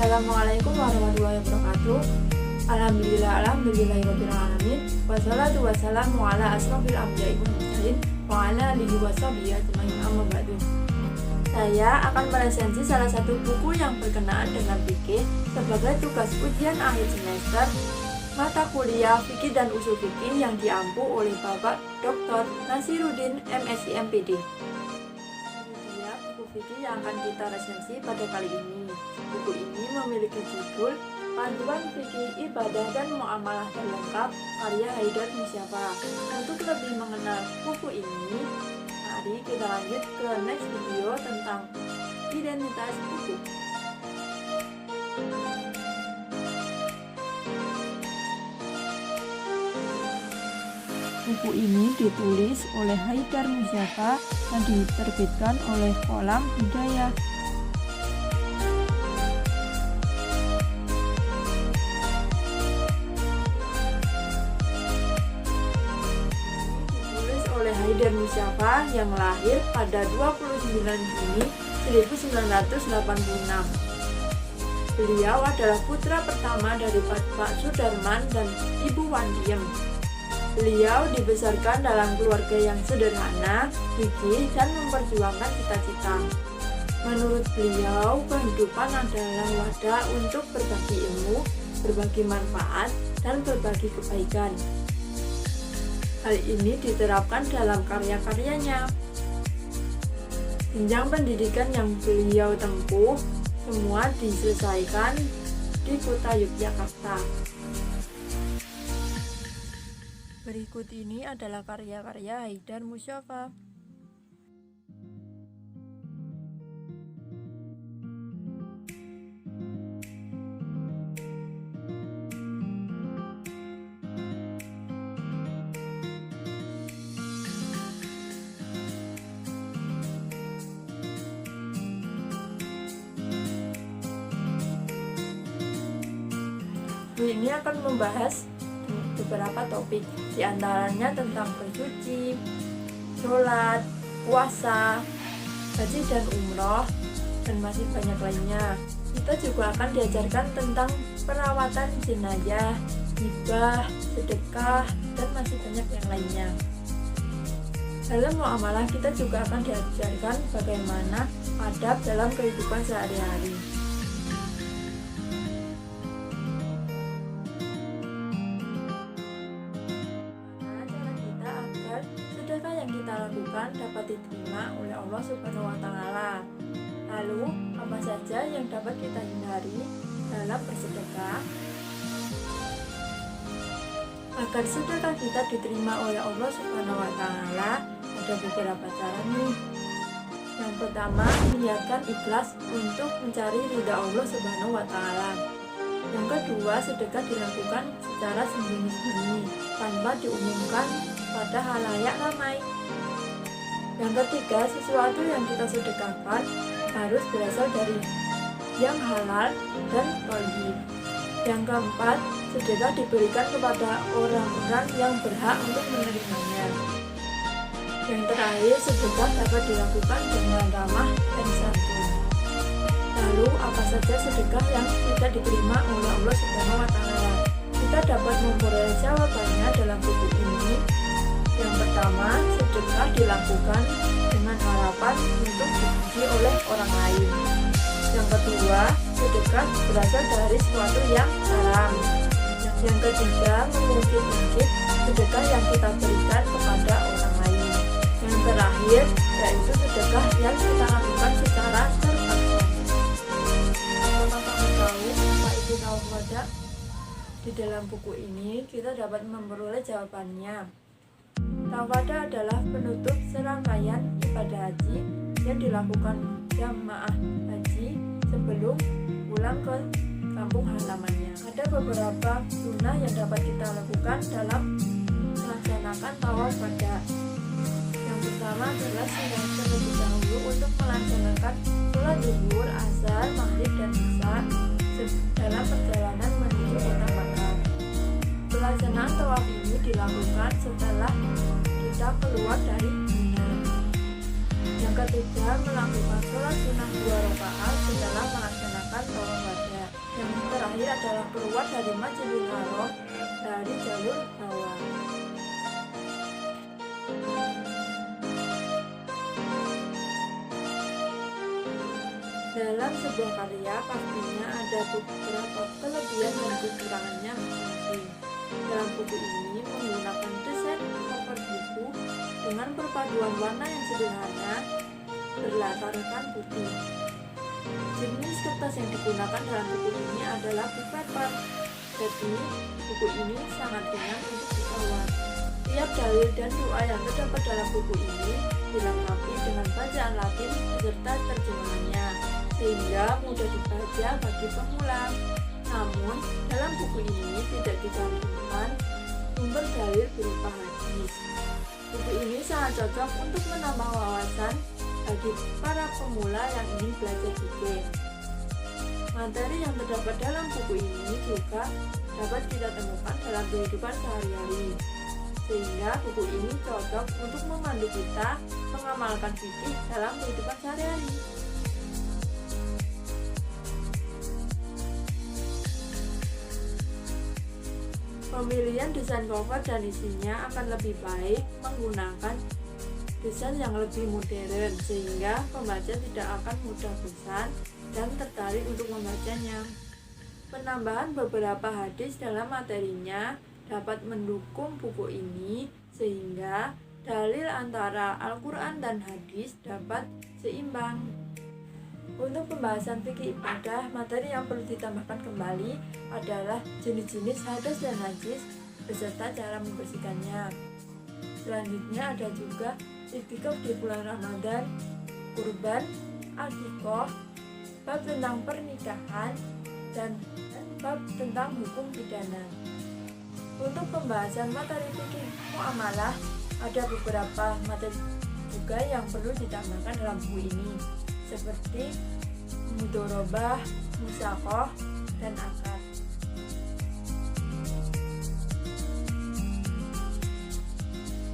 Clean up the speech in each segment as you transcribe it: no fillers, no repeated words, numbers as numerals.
Assalamualaikum warahmatullahi wabarakatuh. Alhamdulillahirabbil alamin. Wassalatu wassalamu ala asrofil anbiya'i wal mursalin wa ala alihi washabihi ajmain, amma ba'du. Saya akan meresensi salah satu buku yang berkenaan dengan fikih sebagai tugas ujian akhir semester mata kuliah fikih dan usul fikih yang diampu oleh Bapak Dr. Nasiruddin MSc MPD. Buku fikih yang akan kita resensi pada kali ini. Buku ini memiliki judul Panduan Fikih Ibadah dan Muamalah Terlengkap karya Haidar Mustafa. Untuk lebih mengenal buku ini, mari kita lanjut ke next video tentang identitas buku. Buku ini ditulis oleh Haidar Mustafa dan diterbitkan oleh Kolam Hidayah. Ditulis oleh Haidar Mustafa yang lahir pada 29 Juni 1986. Beliau adalah putra pertama dari Pak Sudarman dan Ibu Wandiem. Beliau dibesarkan dalam keluarga yang sederhana, gigih, dan memperjuangkan cita-cita. Menurut beliau, kehidupan adalah wadah untuk berbagi ilmu, berbagi manfaat, dan berbagi kebaikan. Hal ini diterapkan dalam karya-karyanya. Jenjang pendidikan yang beliau tempuh semua diselesaikan di kota Yogyakarta. Berikut ini adalah karya-karya Haidar Mustafa. Buku ini akan membahas beberapa topik, diantaranya tentang bersuci, sholat, puasa, haji dan umroh, dan masih banyak lainnya. Kita juga akan diajarkan tentang perawatan jenazah, hibah, sedekah, dan masih banyak yang lainnya. Dalam muamalah kita juga akan diajarkan bagaimana adab dalam kehidupan sehari-hari. Sedekah yang kita lakukan dapat diterima oleh Allah Subhanahu wa Ta'ala. Lalu, apa saja yang dapat kita hindari dalam bersedekah? Agar sedekah kita diterima oleh Allah Subhanahu wa Ta'ala, ada beberapa cara nih. Yang pertama, niatkan ikhlas untuk mencari ridha Allah Subhanahu wa Ta'ala. Yang kedua, sedekah dilakukan secara sembunyi-sembunyi tanpa diumumkan pada halayak ramai. Yang ketiga, sesuatu yang kita sedekahkan harus berasal dari yang halal dan thayyib. Yang keempat, sedekah diberikan kepada orang-orang yang berhak untuk menerimanya. Yang terakhir, sedekah dapat dilakukan dengan ramah dan santun. Lalu, apa saja sedekah yang tidak diterima oleh Allah Subhanahu wa Ta'ala? Kita dapat memperoleh jawabannya dalam buku ini. Yang pertama, sedekah dilakukan dengan harapan untuk dipuji oleh orang lain. Yang kedua, sedekah berasal dari sesuatu yang haram. Yang ketiga, mengungkit-ungkit sedekah yang kita berikan kepada orang lain. Yang terakhir, yaitu sedekah yang kita lakukan secara terpaksa. Apakah kamu tahu apa itu tawadah? Di dalam buku ini kita dapat memperoleh jawabannya. Tawadah adalah penutup serangkaian ibadah haji yang dilakukan jamaah haji sebelum pulang ke kampung halamannya. Ada beberapa sunnah yang dapat kita lakukan dalam melaksanakan tawaf wada. Yang pertama adalah sunnah terlebih dahulu untuk melaksanakan sholat zuhur, asar, maghrib, dan isya dalam perjalanan menuju kota Makkah. Pelaksanaan tawaf ini dilakukan setelah kita keluar dari Mina. Yang ketiga, melakukan sholat sunnah 2 rakaat setelah melaksanakan tawaf wada. Yang terakhir adalah keluar dari Masjidil Haram dari jalur hawa. Dalam sebuah karya pastinya ada beberapa kelebihan dan kekurangannya masing-masing. Dalam buku ini menggunakan desain cover buku dengan perpaduan warna yang sederhana berlatarkan putih. Jenis kertas yang digunakan dalam buku ini adalah book paper. Jadi, buku ini sangat ringan untuk dibawa. Tiap dalil dan doa yang terdapat dalam buku ini dilengkapi dengan bacaan Latin beserta terjemahannya, sehingga mudah dibaca bagi pemula. Namun, dalam buku ini tidak dicantumkan sumber dalil berupa hadis. Buku ini sangat cocok untuk menambah wawasan bagi para pemula yang ingin belajar fikih. Materi yang terdapat dalam buku ini juga dapat kita temukan dalam kehidupan sehari-hari, sehingga buku ini cocok untuk memandu kita mengamalkan fikih dalam kehidupan sehari-hari. Pemilihan desain cover dan isinya akan lebih baik menggunakan desain yang lebih modern, sehingga pembaca tidak akan mudah bosan dan tertarik untuk membacanya. Penambahan beberapa hadis dalam materinya dapat mendukung buku ini, sehingga dalil antara Al-Quran dan hadis dapat seimbang. Untuk pembahasan fikih ibadah, materi yang perlu ditambahkan kembali adalah jenis-jenis hadas dan najis beserta cara membersihkannya. Selanjutnya ada juga iktikaf di bulan Ramadan, kurban, akikoh, bab tentang pernikahan, dan bab tentang hukum pidana. Untuk pembahasan materi fikih muamalah, ada beberapa materi juga yang perlu ditambahkan dalam buku ini, seperti mudorobah, musakoh, dan akad.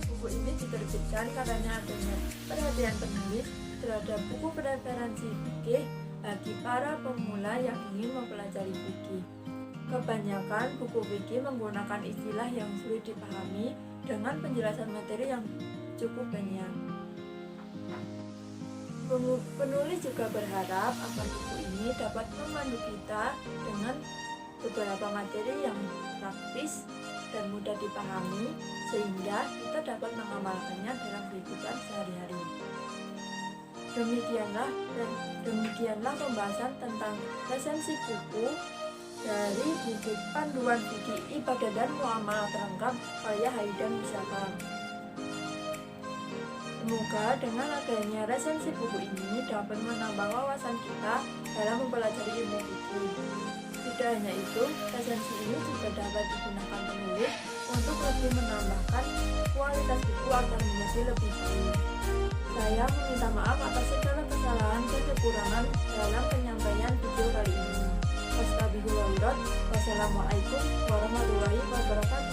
Buku ini diterbitkan karena adanya perhatian penulis terhadap buku referensi fikih bagi para pemula yang ingin mempelajari fikih. Kebanyakan buku fikih menggunakan istilah yang sulit dipahami dengan penjelasan materi yang cukup banyak. Penulis juga berharap agar buku ini dapat memandu kita dengan beberapa materi yang praktis dan mudah dipahami, sehingga kita dapat mengamalkannya dalam kehidupan sehari-hari. Demikianlah pembahasan tentang resensi buku dari buku Panduan Fikih Ibadah dan Muamalah Terlengkap karya Haidam Bisaka. Semoga dengan adanya resensi buku ini dapat menambah wawasan kita dalam mempelajari ilmu fikih. Tidak hanya itu, resensi ini juga dapat digunakan penulis untuk lebih menambahkan kualitas buku agar menjadi lebih baik. Saya meminta maaf atas segala kesalahan dan kekurangan dalam penyampaian video kali ini. Wassalamualaikum warahmatullahi wabarakatuh.